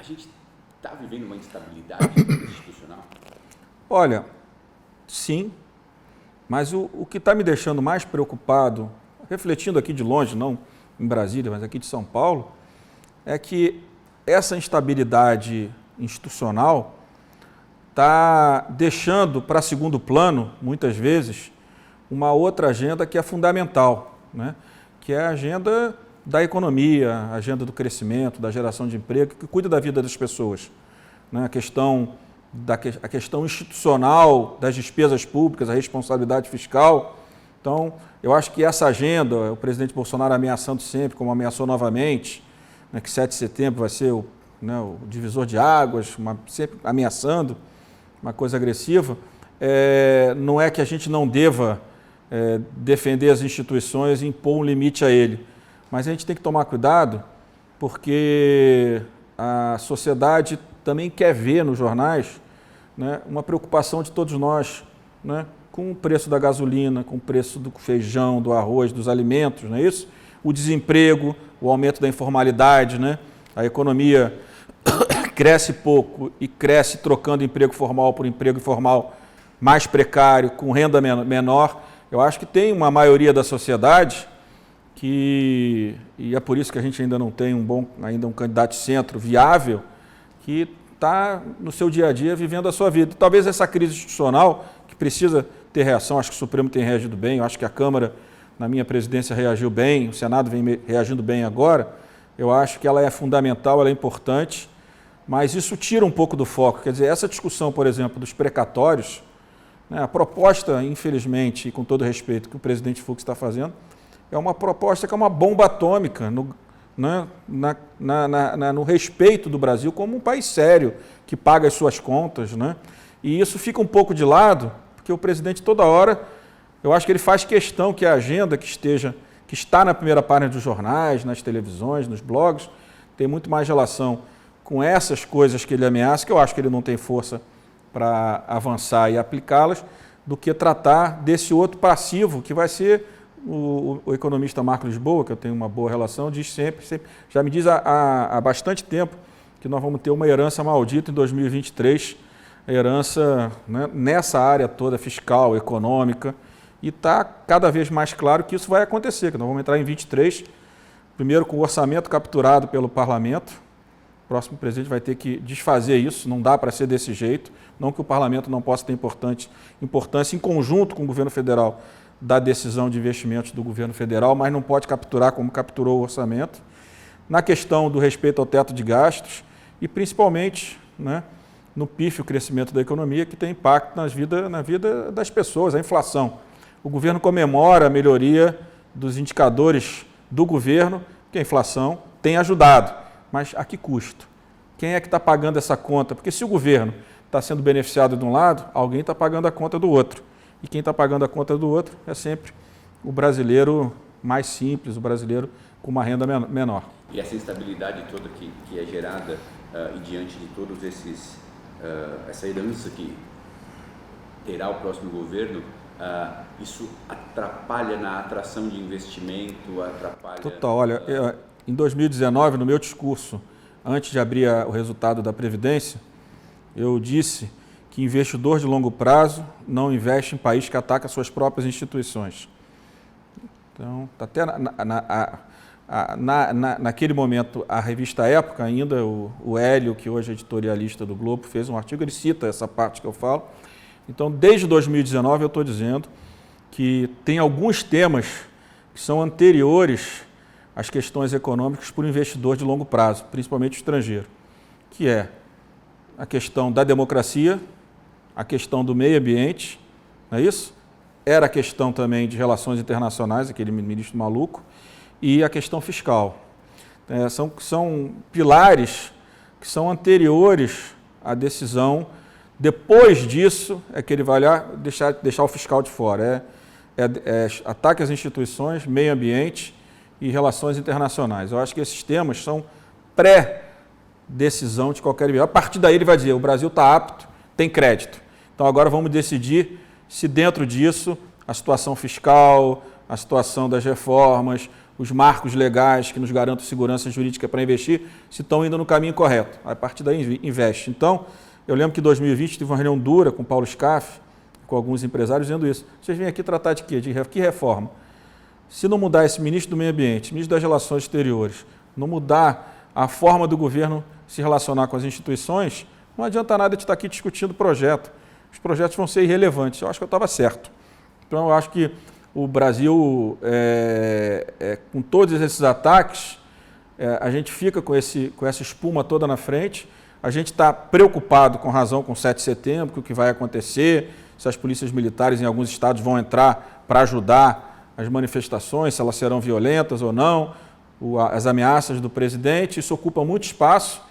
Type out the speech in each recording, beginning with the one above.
gente está vivendo uma instabilidade institucional? Olha, sim, mas o que está me deixando mais preocupado, refletindo aqui de longe, não em Brasília, mas aqui de São Paulo, é que essa instabilidade institucional está deixando para segundo plano, muitas vezes, uma outra agenda que é fundamental, né? Que é a agenda da economia, a agenda do crescimento, da geração de emprego, que cuida da vida das pessoas, né? A questão institucional das despesas públicas, a responsabilidade fiscal. Então, eu acho que essa agenda, o presidente Bolsonaro ameaçando sempre, como ameaçou novamente, né, que 7 de setembro vai ser o divisor de águas, sempre ameaçando, uma coisa agressiva, não é que a gente não deva defender as instituições e impor um limite a ele, mas a gente tem que tomar cuidado, porque a sociedade também quer ver nos jornais, né, uma preocupação de todos nós, né, com o preço da gasolina, com o preço do feijão, do arroz, dos alimentos, não é isso? O desemprego, o aumento da informalidade, né? A economia cresce pouco e cresce trocando emprego formal por emprego informal mais precário, com renda menor. Eu acho que tem uma maioria da sociedade e é por isso que a gente ainda não tem um candidato de centro viável, que está no seu dia a dia vivendo a sua vida. Talvez essa crise institucional, que precisa ter reação, acho que o Supremo tem reagido bem, eu acho que a Câmara, na minha presidência, reagiu bem, o Senado vem reagindo bem agora, eu acho que ela é fundamental, ela é importante, mas isso tira um pouco do foco. Quer dizer, essa discussão, por exemplo, dos precatórios, né, a proposta, infelizmente, e com todo respeito, que o presidente Fux está fazendo, é uma proposta que é uma bomba atômica no respeito do Brasil como um país sério, que paga as suas contas, né? E isso fica um pouco de lado, porque o presidente toda hora, eu acho que ele faz questão que a agenda que está na primeira página dos jornais, nas televisões, nos blogs, tem muito mais relação com essas coisas que ele ameaça, que eu acho que ele não tem força para avançar e aplicá-las, do que tratar desse outro passivo, que vai ser o economista Marco Lisboa, que eu tenho uma boa relação, diz sempre já me diz há bastante tempo, que nós vamos ter uma herança maldita em 2023, a herança, né, nessa área toda fiscal, econômica, e está cada vez mais claro que isso vai acontecer, que nós vamos entrar em 23, primeiro com o orçamento capturado pelo parlamento. O próximo presidente vai ter que desfazer isso, não dá para ser desse jeito, não que o parlamento não possa ter importância em conjunto com o governo federal da decisão de investimentos do governo federal, mas não pode capturar como capturou o orçamento. Na questão do respeito ao teto de gastos e principalmente, né, no pífio crescimento da economia, que tem impacto na vida das pessoas, a inflação. O governo comemora a melhoria dos indicadores do governo, que a inflação tem ajudado, mas a que custo? Quem é que está pagando essa conta? Porque se o governo está sendo beneficiado de um lado, alguém está pagando a conta do outro. E quem está pagando a conta do outro é sempre o brasileiro mais simples, o brasileiro com uma renda menor. E essa instabilidade toda que é gerada e diante de todos essa herança que terá o próximo governo, isso atrapalha na atração de investimento, atrapalha... Total, olha, em 2019, no meu discurso, antes de abrir o resultado da Previdência, eu disse que investidor de longo prazo não investe em país que ataca suas próprias instituições. Então, até naquele momento, a revista Época ainda, o Hélio, que hoje é editorialista do Globo, fez um artigo, ele cita essa parte que eu falo. Então, desde 2019, eu estou dizendo que tem alguns temas que são anteriores às questões econômicas para o investidor de longo prazo, principalmente o estrangeiro, que é a questão da democracia, a questão do meio ambiente, não é isso? Era a questão também de relações internacionais, aquele ministro maluco, e a questão fiscal. São pilares que são anteriores à decisão. Depois disso é que ele vai lá deixar o fiscal de fora. Ataque às instituições, meio ambiente e relações internacionais. Eu acho que esses temas são pré-decisão de qualquer nível. A partir daí ele vai dizer, o Brasil está apto, tem crédito. Então agora vamos decidir se dentro disso a situação fiscal, a situação das reformas, os marcos legais que nos garantam segurança jurídica para investir, se estão indo no caminho correto. A partir daí investe. Então, eu lembro que em 2020 tive uma reunião dura com o Paulo Scaff, com alguns empresários, dizendo isso. Vocês vêm aqui tratar de quê? De que reforma? Se não mudar esse ministro do Meio Ambiente, ministro das Relações Exteriores, não mudar a forma do governo se relacionar com as instituições, não adianta nada de estar aqui discutindo projeto. Os projetos vão ser irrelevantes. Eu acho que eu estava certo. Então, eu acho que o Brasil, com todos esses ataques, a gente fica com essa espuma toda na frente. A gente está preocupado, com razão, com o 7 de setembro, com o que vai acontecer, se as polícias militares em alguns estados vão entrar para ajudar as manifestações, se elas serão violentas ou não, as ameaças do presidente. Isso ocupa muito espaço.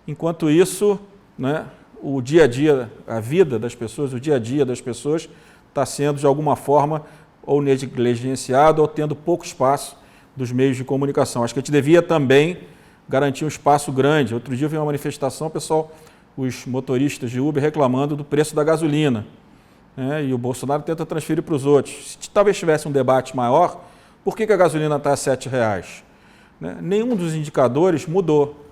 Enquanto isso, né, o dia a dia, a vida das pessoas, o dia a dia das pessoas está sendo, de alguma forma, ou negligenciado ou tendo pouco espaço dos meios de comunicação. Acho que a gente devia também garantir um espaço grande. Outro dia eu vi uma manifestação, pessoal, os motoristas de Uber reclamando do preço da gasolina, né? E o Bolsonaro tenta transferir para os outros. Se talvez tivesse um debate maior, por que a gasolina está a R$ 7,00? Né? Nenhum dos indicadores mudou.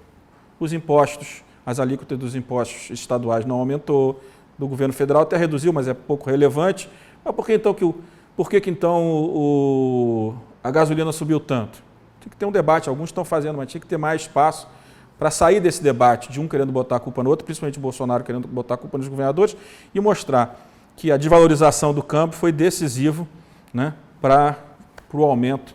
Os impostos, as alíquotas dos impostos estaduais não aumentou, do governo federal até reduziu, mas é pouco relevante. Mas por que então a gasolina subiu tanto? Tem que ter um debate, alguns estão fazendo, mas tinha que ter mais espaço para sair desse debate de um querendo botar a culpa no outro, principalmente o Bolsonaro querendo botar a culpa nos governadores, e mostrar que a desvalorização do câmbio foi decisivo, né, para o aumento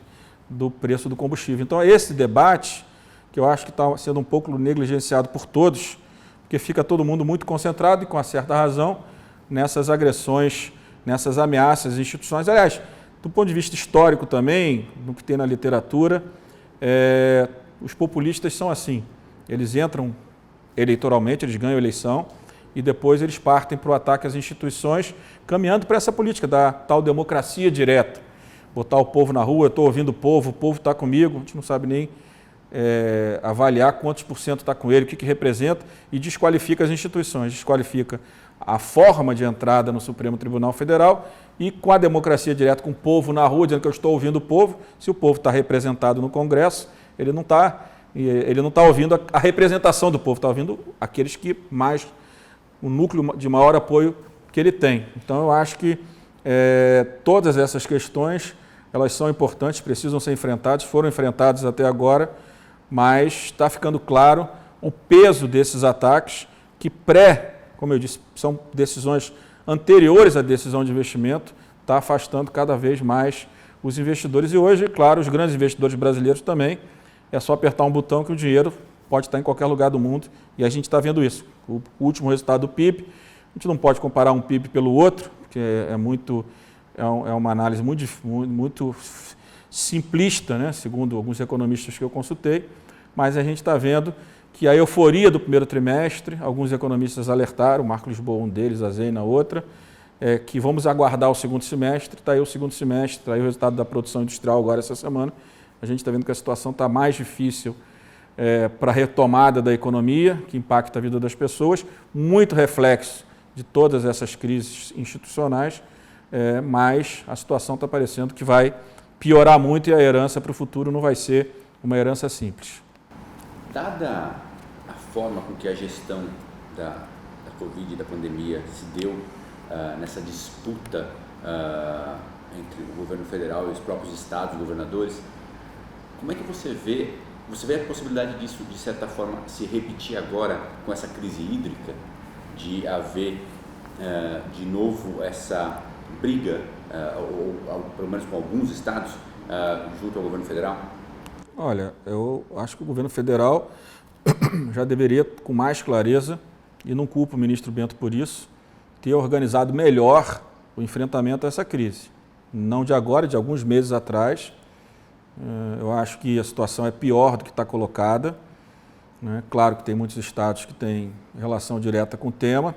do preço do combustível. Então, esse debate, que eu acho que está sendo um pouco negligenciado por todos, porque fica todo mundo muito concentrado, e com uma certa razão, nessas agressões, nessas ameaças às instituições. Aliás, do ponto de vista histórico também, no que tem na literatura, os populistas são assim. Eles entram eleitoralmente, eles ganham a eleição e depois eles partem para o ataque às instituições, caminhando para essa política da tal democracia direta. Botar o povo na rua, eu estou ouvindo o povo está comigo, a gente não sabe nem avaliar quantos por cento está com ele, o que representa, e desqualifica as instituições, desqualifica a forma de entrada no Supremo Tribunal Federal, e com a democracia direta, com o povo na rua, dizendo que eu estou ouvindo o povo. Se o povo está representado no Congresso, ele não está ouvindo a representação do povo, está ouvindo aqueles que mais, o núcleo de maior apoio que ele tem. Então, eu acho que todas essas questões, elas são importantes, precisam ser enfrentadas, foram enfrentadas até agora, mas está ficando claro o peso desses ataques que como eu disse, são decisões anteriores à decisão de investimento, está afastando cada vez mais os investidores. E hoje, claro, os grandes investidores brasileiros também, é só apertar um botão que o dinheiro pode estar em qualquer lugar do mundo, e a gente está vendo isso. O último resultado do PIB, a gente não pode comparar um PIB pelo outro, porque é uma análise muito simplista, né? Segundo alguns economistas que eu consultei, mas a gente está vendo que a euforia do primeiro trimestre, alguns economistas alertaram, o Marco Lisboa um deles, a Zena outra, que vamos aguardar o segundo semestre. Está aí o segundo semestre, está aí o resultado da produção industrial agora essa semana. A gente está vendo que a situação está mais difícil para a retomada da economia, que impacta a vida das pessoas, muito reflexo de todas essas crises institucionais, mas a situação está parecendo que vai piorar muito e a herança para o futuro não vai ser uma herança simples. Dada a forma com que a gestão da Covid e da pandemia se deu nessa disputa entre o governo federal e os próprios estados, governadores, como é que você vê a possibilidade disso, de certa forma, se repetir agora com essa crise hídrica, de haver de novo essa briga, ou pelo menos com alguns estados, junto ao governo federal? Olha, eu acho que o governo federal já deveria, com mais clareza, e não culpo o ministro Bento por isso, ter organizado melhor o enfrentamento a essa crise. Não de agora, de alguns meses atrás. Eu acho que a situação é pior do que está colocada. Claro que tem muitos estados que têm relação direta com o tema.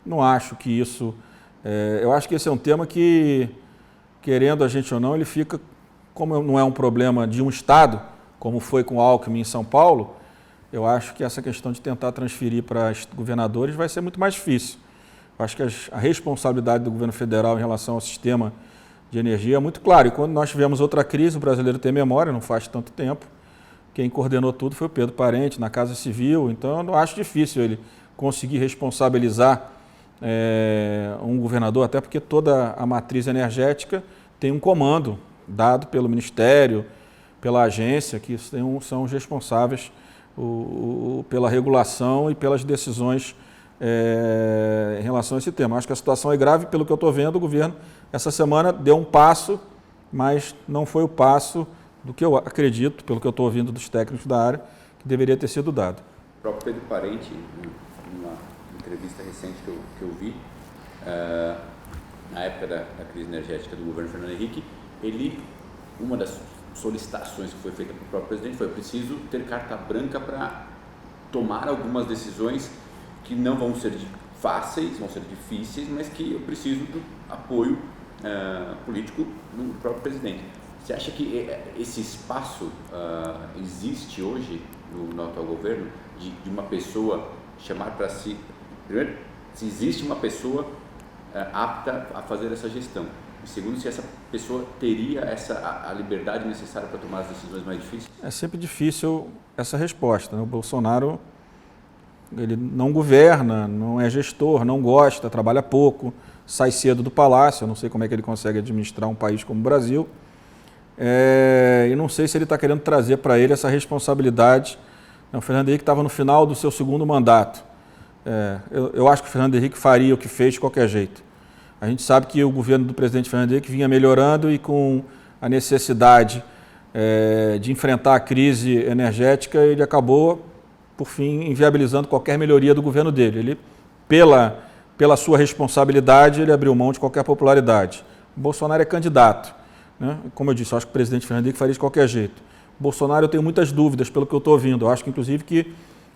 Não acho que isso... eu acho que esse é um tema que, querendo a gente ou não, ele fica... Como não é um problema de um estado, como foi com o Alckmin em São Paulo, eu acho que essa questão de tentar transferir para os governadores vai ser muito mais difícil. Eu acho que a responsabilidade do governo federal em relação ao sistema de energia é muito claro. E quando nós tivemos outra crise, o brasileiro tem memória, não faz tanto tempo, quem coordenou tudo foi o Pedro Parente, na Casa Civil. Então, eu não acho difícil ele conseguir responsabilizar um governador, até porque toda a matriz energética tem um comando dado pelo Ministério, pela agência, que são os responsáveis pela regulação e pelas decisões em relação a esse tema. Acho que a situação é grave, pelo que eu estou vendo, o governo essa semana deu um passo, mas não foi o passo do que eu acredito, pelo que eu estou ouvindo dos técnicos da área, que deveria ter sido dado. O próprio Pedro Parente, numa entrevista recente que eu vi, na época da crise energética do governo Fernando Henrique, uma das solicitações que foi feita pelo próprio presidente foi: preciso ter carta branca para tomar algumas decisões que não vão ser fáceis, vão ser difíceis, mas que eu preciso do apoio político do próprio presidente. Você acha que esse espaço existe hoje no atual governo, de uma pessoa chamar para si, primeiro, se existe uma pessoa apta a fazer essa gestão, e segundo, se essa pessoa teria a liberdade necessária para tomar as decisões mais difíceis? É sempre difícil essa resposta, né? O Bolsonaro, ele não governa, não é gestor, não gosta, trabalha pouco, sai cedo do palácio. Eu não sei como é que ele consegue administrar um país como o Brasil. E não sei se ele está querendo trazer para ele essa responsabilidade. O Fernando Henrique estava no final do seu segundo mandato. Eu acho que o Fernando Henrique faria o que fez de qualquer jeito. A gente sabe que o governo do presidente Fernando Henrique vinha melhorando, e com a necessidade de enfrentar a crise energética, ele acabou, por fim, inviabilizando qualquer melhoria do governo dele. Ele, pela sua responsabilidade, ele abriu mão de qualquer popularidade. O Bolsonaro é candidato, né? Como eu disse, eu acho que o presidente Fernando Henrique faria de qualquer jeito. O Bolsonaro, eu tenho muitas dúvidas, pelo que eu estou ouvindo. Eu acho que, inclusive, que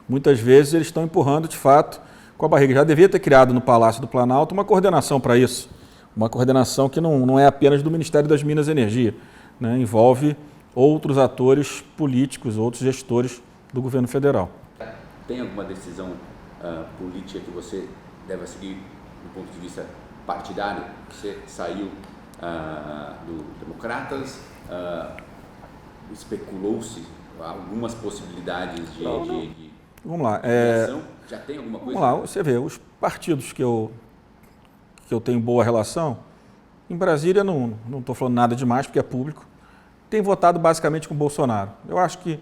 muitas vezes eles estão empurrando, de fato, com a barriga. Já devia ter criado no Palácio do Planalto uma coordenação para isso. Uma coordenação que não é apenas do Ministério das Minas e Energia, né? Envolve outros atores políticos, outros gestores do governo federal. Tem alguma decisão política que você deve seguir do ponto de vista partidário? Você saiu do Democratas, especulou-se algumas possibilidades de Vamos lá. ação? Já tem alguma coisa? Vamos lá, você vê, os partidos que eu tenho boa relação, em Brasília não estou falando nada demais, porque é público, tem votado basicamente com o Bolsonaro. Eu acho que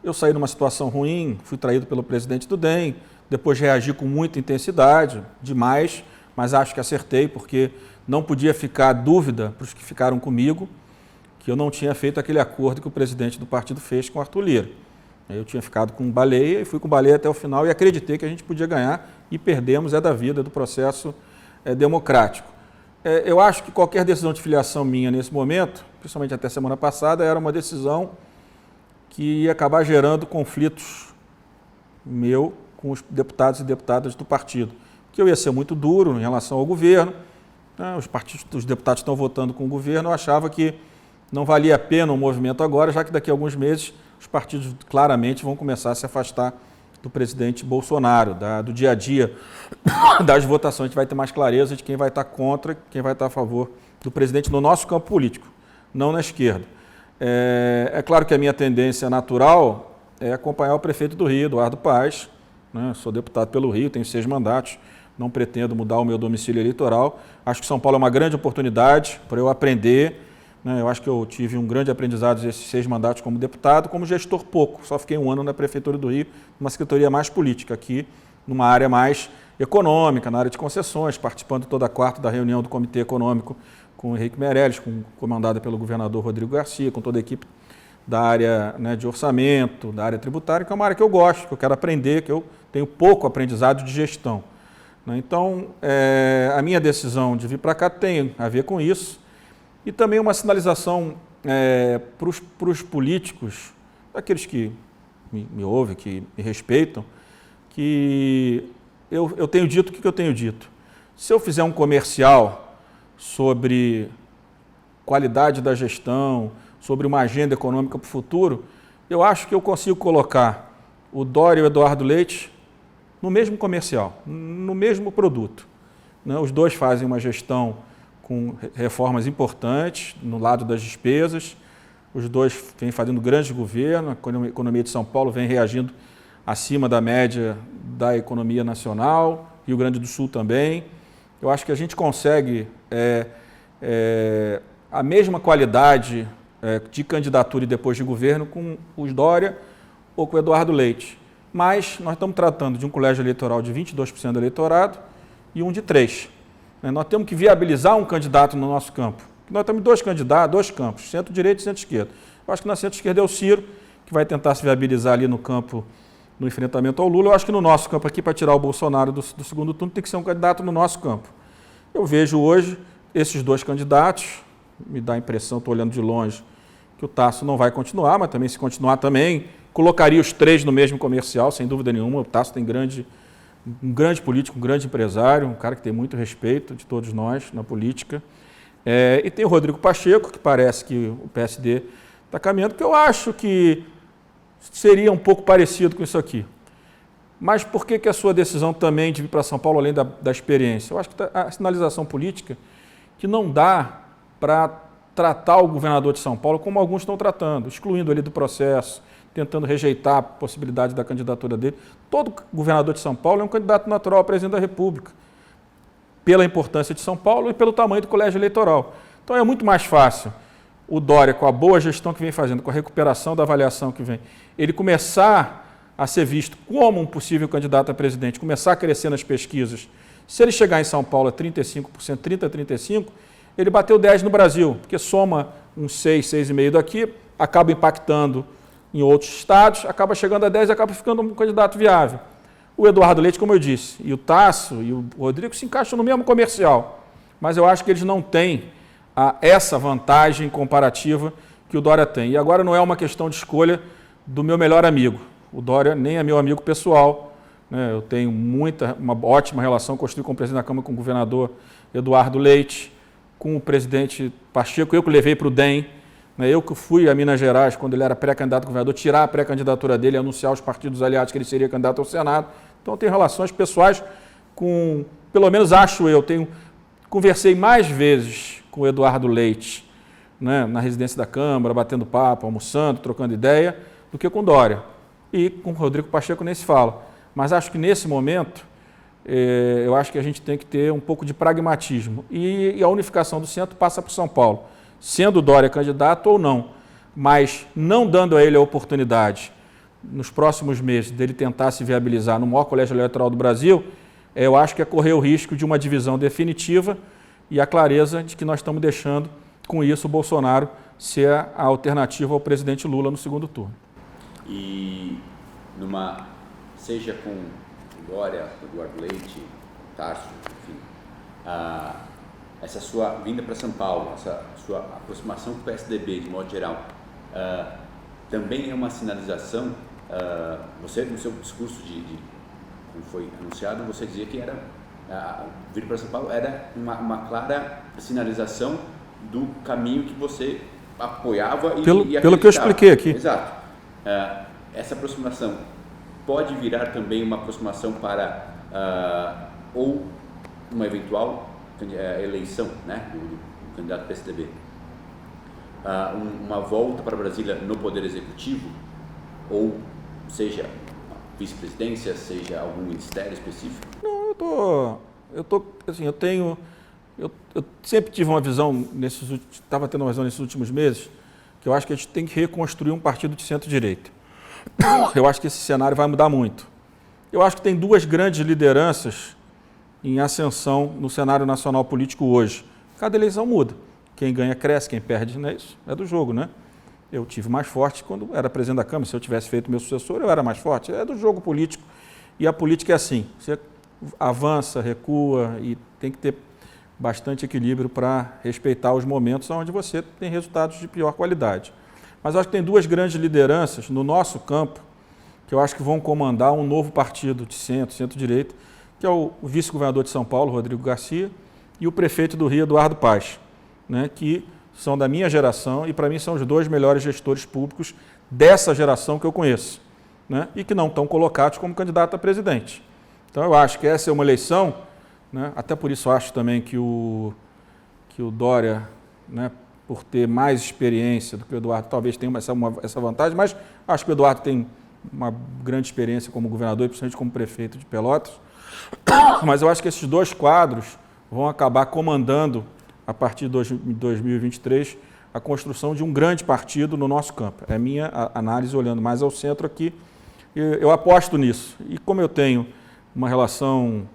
eu saí numa situação ruim, fui traído pelo presidente do DEM, depois reagi com muita intensidade, demais, mas acho que acertei, porque não podia ficar dúvida para os que ficaram comigo que eu não tinha feito aquele acordo que o presidente do partido fez com o Arthur Lira. Eu tinha ficado com Baleia e fui com Baleia até o final e acreditei que a gente podia ganhar, e perdemos, da vida, do processo democrático. Eu acho que qualquer decisão de filiação minha nesse momento, principalmente até semana passada, era uma decisão que ia acabar gerando conflitos meu com os deputados e deputadas do partido. Que eu ia ser muito duro em relação ao governo, né? Os deputados estão votando com o governo, eu achava que não valia a pena o movimento agora, já que daqui a alguns meses os partidos claramente vão começar a se afastar do presidente Bolsonaro, do dia a dia das votações. A gente vai ter mais clareza de quem vai estar contra, quem vai estar a favor do presidente no nosso campo político, não na esquerda. É claro que a minha tendência natural é acompanhar o prefeito do Rio, Eduardo Paes, né? Sou deputado pelo Rio, tenho 6 mandatos, não pretendo mudar o meu domicílio eleitoral. Acho que São Paulo é uma grande oportunidade para eu aprender, né? Eu acho que eu tive um grande aprendizado nesses 6 mandatos como deputado, como gestor pouco. Só fiquei 1 ano na Prefeitura do Rio, numa secretaria mais política, aqui numa área mais econômica, na área de concessões, participando toda quarta da reunião do Comitê Econômico com o Henrique Meirelles, comandada pelo governador Rodrigo Garcia, com toda a equipe da área, né, de orçamento, da área tributária, que é uma área que eu gosto, que eu quero aprender, que eu tenho pouco aprendizado de gestão. Então, a minha decisão de vir para cá tem a ver com isso, e também uma sinalização para os políticos, aqueles que me ouvem, que me respeitam, que eu tenho dito o que eu tenho dito. Se eu fizer um comercial sobre qualidade da gestão, sobre uma agenda econômica para o futuro, eu acho que eu consigo colocar o Dória e o Eduardo Leite no mesmo comercial, no mesmo produto, né? Os dois fazem uma gestão com reformas importantes no lado das despesas. Os dois vêm fazendo grandes governos, a economia de São Paulo vem reagindo acima da média da economia nacional, Rio Grande do Sul também. Eu acho que a gente consegue a mesma qualidade de candidatura e depois de governo com os Dória ou com o Eduardo Leite. Mas nós estamos tratando de um colégio eleitoral de 22% do eleitorado e um de 3%. Nós temos que viabilizar um candidato no nosso campo. Nós temos dois campos, centro-direita e centro-esquerda. Eu acho que na centro-esquerda é o Ciro, que vai tentar se viabilizar ali no campo, no enfrentamento ao Lula. Eu acho que no nosso campo aqui, para tirar o Bolsonaro do segundo turno, tem que ser um candidato no nosso campo. Eu vejo hoje esses dois candidatos, me dá a impressão, estou olhando de longe, que o Tasso não vai continuar, mas também se continuar também, colocaria os 3 no mesmo comercial, sem dúvida nenhuma. O Tasso tem um grande político, um grande empresário, um cara que tem muito respeito de todos nós na política. E tem o Rodrigo Pacheco, que parece que o PSD está caminhando, que eu acho que seria um pouco parecido com isso aqui. Mas por que a sua decisão também de vir para São Paulo, além da experiência? Eu acho que a sinalização política que não dá para tratar o governador de São Paulo como alguns estão tratando, excluindo ele do processo, tentando rejeitar a possibilidade da candidatura dele. Todo governador de São Paulo é um candidato natural a presidente da República, pela importância de São Paulo e pelo tamanho do colégio eleitoral. Então é muito mais fácil o Dória, com a boa gestão que vem fazendo, com a recuperação da avaliação que vem, ele começar a ser visto como um possível candidato a presidente, começar a crescer nas pesquisas. Se ele chegar em São Paulo a 35%, 30%, 35%, ele bateu 10% no Brasil, porque soma uns 6, 6,5% daqui, acaba impactando em outros estados, acaba chegando a 10% e acaba ficando um candidato viável. O Eduardo Leite, como eu disse, e o Tasso e o Rodrigo se encaixam no mesmo comercial, mas eu acho que eles não têm essa vantagem comparativa que o Dória tem. E agora não é uma questão de escolha do meu melhor amigo. O Dória nem é meu amigo pessoal, né? Eu tenho uma ótima relação construída com o presidente da Câmara, com o governador Eduardo Leite, com o presidente Pacheco, eu que levei para o DEM, né? Eu que fui a Minas Gerais, quando ele era pré-candidato a governador, tirar a pré-candidatura dele e anunciar aos partidos aliados que ele seria candidato ao Senado. Então eu tenho relações pessoais com, pelo menos acho eu, conversei mais vezes com o Eduardo Leite, né, na residência da Câmara, batendo papo, almoçando, trocando ideia, do que com Dória. E com o Rodrigo Pacheco nem se fala. Mas acho que nesse momento, eu acho que a gente tem que ter um pouco de pragmatismo. E a unificação do centro passa por São Paulo, sendo o Dória candidato ou não, mas não dando a ele a oportunidade, nos próximos meses, dele tentar se viabilizar no maior colégio eleitoral do Brasil, eu acho que é correr o risco de uma divisão definitiva e a clareza de que nós estamos deixando, com isso, o Bolsonaro ser a alternativa ao presidente Lula no segundo turno. E seja com Dória, Eduardo Leite, Tarso, enfim, essa sua vinda para São Paulo, essa sua aproximação com o PSDB de modo geral, também é uma sinalização. Você, no seu discurso como foi anunciado, você dizia que vir para São Paulo era uma clara sinalização do caminho que você apoiava e acreditava. Pelo que eu expliquei aqui. Exato. Essa aproximação pode virar também uma aproximação para ou uma eventual eleição, né, do candidato do PSDB, uma volta para Brasília no Poder Executivo, ou seja, vice-presidência, seja algum ministério específico? Não, eu sempre tive uma visão, estava tendo uma visão nesses últimos meses, que eu acho que a gente tem que reconstruir um partido de centro-direita. Eu acho que esse cenário vai mudar muito. Eu acho que tem duas grandes lideranças em ascensão no cenário nacional político hoje. Cada eleição muda. Quem ganha cresce, quem perde, não é isso? É do jogo, né? Eu tive mais forte quando era presidente da Câmara. Se eu tivesse feito meu sucessor, eu era mais forte. É do jogo político. E a política é assim. Você avança, recua e tem que ter bastante equilíbrio para respeitar os momentos onde você tem resultados de pior qualidade. Mas eu acho que tem duas grandes lideranças no nosso campo que eu acho que vão comandar um novo partido de centro-direita, que é o vice-governador de São Paulo, Rodrigo Garcia, e o prefeito do Rio, Eduardo Paes, né, que são da minha geração e, para mim, são os dois melhores gestores públicos dessa geração que eu conheço, né, e que não estão colocados como candidato a presidente. Então, eu acho que essa é uma eleição, né, até por isso acho também que que o Dória, né, por ter mais experiência do que o Eduardo, talvez tenha essa vantagem, mas acho que o Eduardo tem uma grande experiência como governador e principalmente como prefeito de Pelotas. Mas eu acho que esses dois quadros vão acabar comandando, a partir de 2023, a construção de um grande partido no nosso campo. É a minha análise olhando mais ao centro aqui. Eu aposto nisso. E como eu tenho uma relação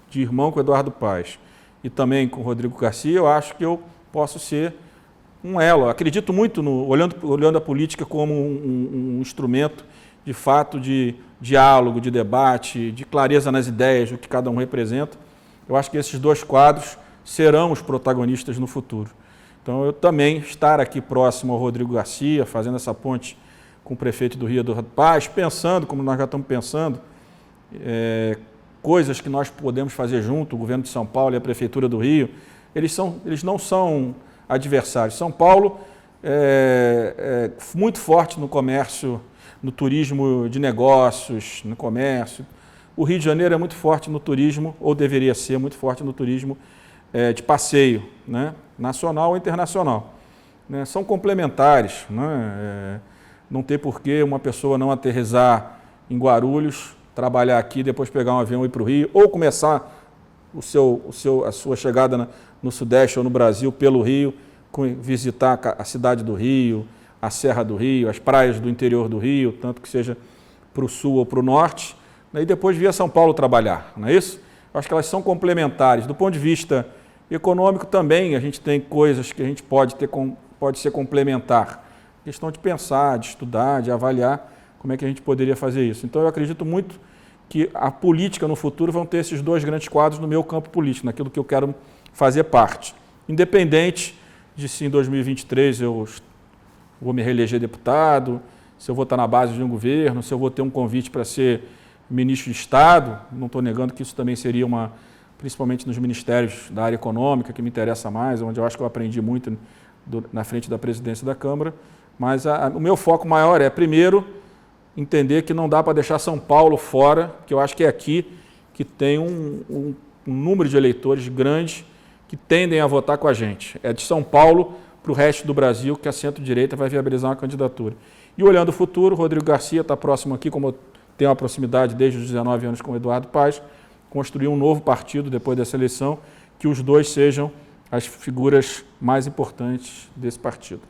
de irmão com o Eduardo Paes e também com o Rodrigo Garcia, eu acho que eu posso ser um elo. Eu acredito muito, olhando a política como um instrumento, de fato, de diálogo, de debate, de clareza nas ideias, o que cada um representa. Eu acho que esses dois quadros serão os protagonistas no futuro. Então, eu também estar aqui próximo ao Rodrigo Garcia, fazendo essa ponte com o prefeito do Rio, Eduardo Paes, pensando, como nós já estamos pensando, coisas que nós podemos fazer junto, o governo de São Paulo e a prefeitura do Rio, eles não são adversários. São Paulo é muito forte no comércio, no turismo de negócios, no comércio. O Rio de Janeiro é muito forte no turismo, ou deveria ser muito forte no turismo de passeio, né? Nacional ou internacional. Né? São complementares. Né? Não tem por que uma pessoa não aterrissar em Guarulhos, trabalhar aqui, depois pegar um avião e ir para o Rio, ou começar a sua chegada no Sudeste ou no Brasil pelo Rio, visitar a cidade do Rio, a Serra do Rio, as praias do interior do Rio, tanto que seja para o sul ou para o norte, né? E depois via São Paulo trabalhar, não é isso? Eu acho que elas são complementares. Do ponto de vista econômico também, a gente tem coisas que a gente pode ser complementar. Questão de pensar, de estudar, de avaliar como é que a gente poderia fazer isso. Então eu acredito muito que a política no futuro vão ter esses dois grandes quadros no meu campo político, naquilo que eu quero fazer parte. Independente de se em 2023 eu vou me reeleger deputado, se eu vou estar na base de um governo, se eu vou ter um convite para ser ministro de Estado, não estou negando que isso também seria principalmente nos ministérios da área econômica, que me interessa mais, onde eu acho que eu aprendi muito na frente da presidência da Câmara, mas o meu foco maior é, primeiro, entender que não dá para deixar São Paulo fora, que eu acho que é aqui que tem um número de eleitores grande que tendem a votar com a gente. É de São Paulo para o resto do Brasil que a centro-direita vai viabilizar uma candidatura. E olhando o futuro, o Rodrigo Garcia está próximo aqui, como eu tenho uma proximidade desde os 19 anos com o Eduardo Paes, construir um novo partido depois dessa eleição, que os dois sejam as figuras mais importantes desse partido.